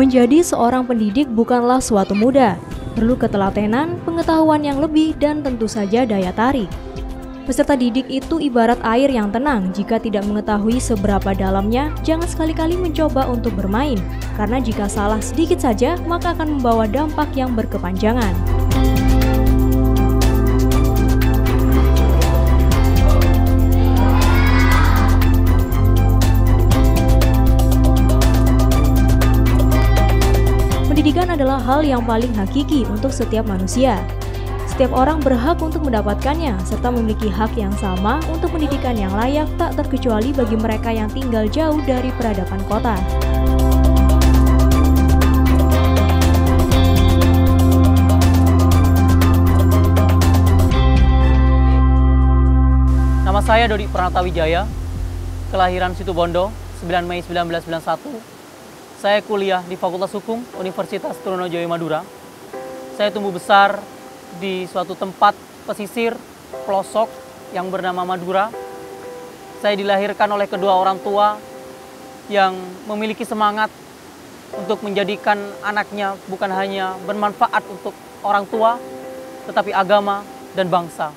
Menjadi seorang pendidik bukanlah suatu mudah. Perlu ketelatenan, pengetahuan yang lebih, dan tentu saja daya tarik. Peserta didik itu ibarat air yang tenang. Jika tidak mengetahui seberapa dalamnya, jangan sekali-kali mencoba untuk bermain. Karena jika salah sedikit saja, maka akan membawa dampak yang berkepanjangan. Pendidikan adalah hal yang paling hakiki untuk setiap manusia. Setiap orang berhak untuk mendapatkannya, serta memiliki hak yang sama untuk pendidikan yang layak, tak terkecuali bagi mereka yang tinggal jauh dari peradaban kota. Nama saya Dodi Pranatawijaya, kelahiran Situbondo, 9 Mei 1991. Saya kuliah di Fakultas Hukum Universitas Trunojoyo Madura. Saya tumbuh besar di suatu tempat pesisir pelosok yang bernama Madura. Saya dilahirkan oleh kedua orang tua yang memiliki semangat untuk menjadikan anaknya bukan hanya bermanfaat untuk orang tua, tetapi agama dan bangsa.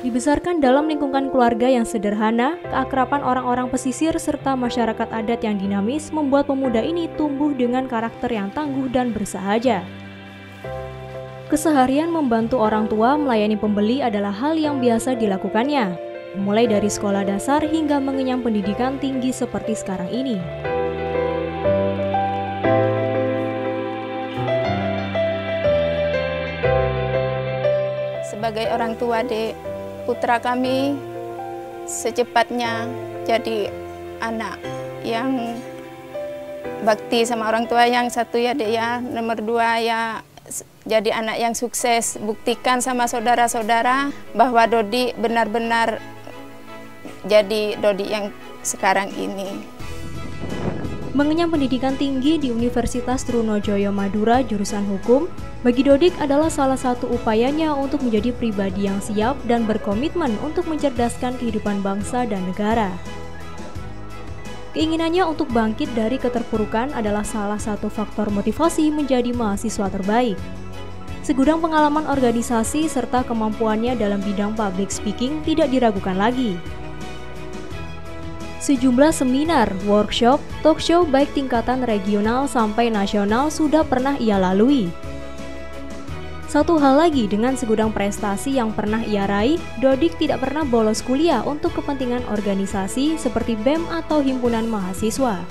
Dibesarkan dalam lingkungan keluarga yang sederhana, keakraban orang-orang pesisir serta masyarakat adat yang dinamis membuat pemuda ini tumbuh dengan karakter yang tangguh dan bersahaja. Keseharian membantu orang tua melayani pembeli adalah hal yang biasa dilakukannya, mulai dari sekolah dasar hingga mengenyam pendidikan tinggi seperti sekarang ini. Sebagai orang tua, Dek, putra kami secepatnya jadi anak yang bakti sama orang tua. Yang satu ya, Dek, ya. Nomor dua ya jadi anak yang sukses. Buktikan sama saudara-saudara bahwa Dodi benar-benar jadi Dodi yang sekarang ini. Mengenyam pendidikan tinggi di Universitas Trunojoyo Madura jurusan hukum, bagi Dodik adalah salah satu upayanya untuk menjadi pribadi yang siap dan berkomitmen untuk mencerdaskan kehidupan bangsa dan negara. Keinginannya untuk bangkit dari keterpurukan adalah salah satu faktor motivasi menjadi mahasiswa terbaik. Segudang pengalaman organisasi serta kemampuannya dalam bidang public speaking tidak diragukan lagi. Sejumlah seminar, workshop, talk show baik tingkatan regional sampai nasional sudah pernah ia lalui. Satu hal lagi, dengan segudang prestasi yang pernah ia raih, Dodik tidak pernah bolos kuliah untuk kepentingan organisasi seperti BEM atau himpunan mahasiswa.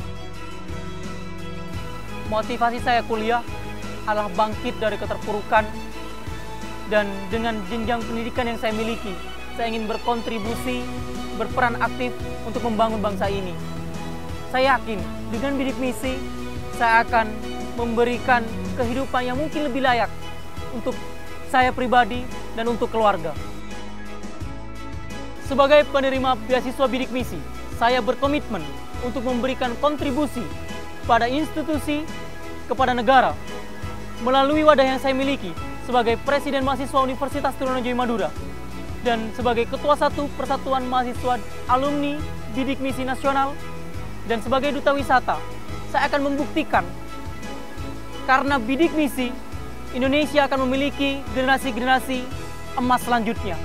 Motivasi saya kuliah adalah bangkit dari keterpurukan, dan dengan jenjang pendidikan yang saya miliki, saya ingin berkontribusi, berperan aktif untuk membangun bangsa ini. Saya yakin dengan bidik misi, saya akan memberikan kehidupan yang mungkin lebih layak untuk saya pribadi dan untuk keluarga. Sebagai penerima beasiswa bidik misi, saya berkomitmen untuk memberikan kontribusi pada institusi, kepada negara, melalui wadah yang saya miliki sebagai Presiden Mahasiswa Universitas Trunojoyo Madura dan sebagai Ketua 1 Persatuan Mahasiswa Alumni Bidik Misi Nasional, dan sebagai Duta Wisata. Saya akan membuktikan karena bidik misi, Indonesia akan memiliki generasi-generasi emas selanjutnya.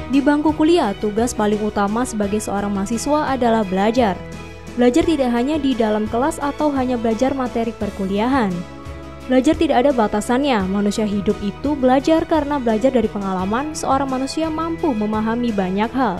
Di bangku kuliah, tugas paling utama sebagai seorang mahasiswa adalah belajar. Belajar tidak hanya di dalam kelas atau hanya belajar materi perkuliahan. Belajar tidak ada batasannya. Manusia hidup itu belajar karena belajar dari pengalaman. Seorang manusia mampu memahami banyak hal.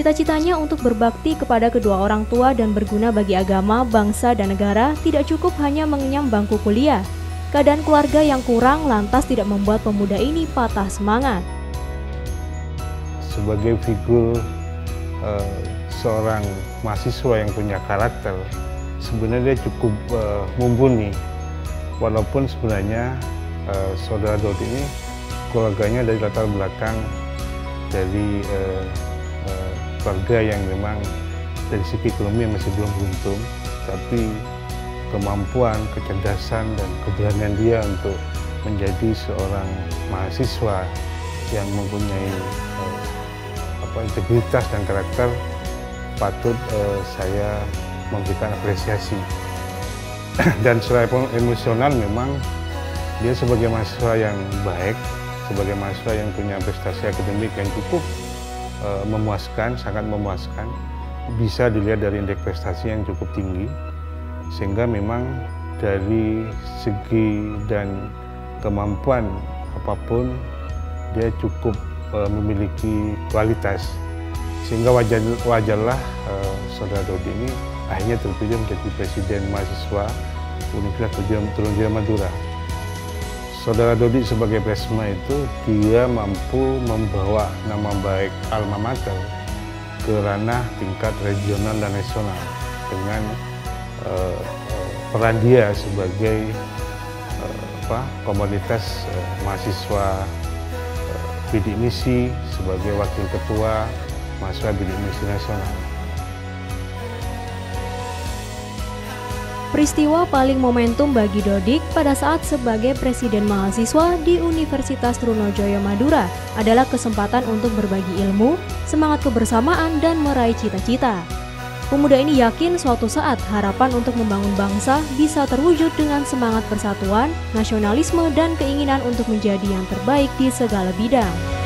Cita-citanya untuk berbakti kepada kedua orang tua dan berguna bagi agama, bangsa, dan negara tidak cukup hanya mengenyam bangku kuliah. Keadaan keluarga yang kurang lantas tidak membuat pemuda ini patah semangat. Sebagai figur seorang mahasiswa yang punya karakter, sebenarnya dia cukup mumpuni, walaupun sebenarnya saudara Dodi ini keluarganya dari latar belakang dari keluarga yang memang dari segi ekonomi masih belum beruntung, tapi kemampuan, kecerdasan, dan keberanian dia untuk menjadi seorang mahasiswa yang mempunyai integritas dan karakter patut saya memberikan apresiasi. Dan secara emosional memang dia sebagai mahasiswa yang baik, sebagai mahasiswa yang punya prestasi akademik yang cukup memuaskan, sangat memuaskan, bisa dilihat dari indeks prestasi yang cukup tinggi, sehingga memang dari segi dan kemampuan apapun dia cukup memiliki kualitas, sehingga wajarlah saudara Dodi ini akhirnya terpilih menjadi presiden mahasiswa Universitas Trunojoyo Madura. Saudara Dodi sebagai Presma itu dia mampu membawa nama baik alma mater ke ranah tingkat regional dan nasional dengan peran dia sebagai komunitas mahasiswa bidik misi, sebagai wakil ketua mahasiswa bidik misi nasional. Peristiwa paling momentum bagi Dodik pada saat sebagai presiden mahasiswa di Universitas Trunojoyo Madura adalah kesempatan untuk berbagi ilmu, semangat kebersamaan, dan meraih cita-cita. Pemuda ini yakin suatu saat harapan untuk membangun bangsa bisa terwujud dengan semangat persatuan, nasionalisme, dan keinginan untuk menjadi yang terbaik di segala bidang.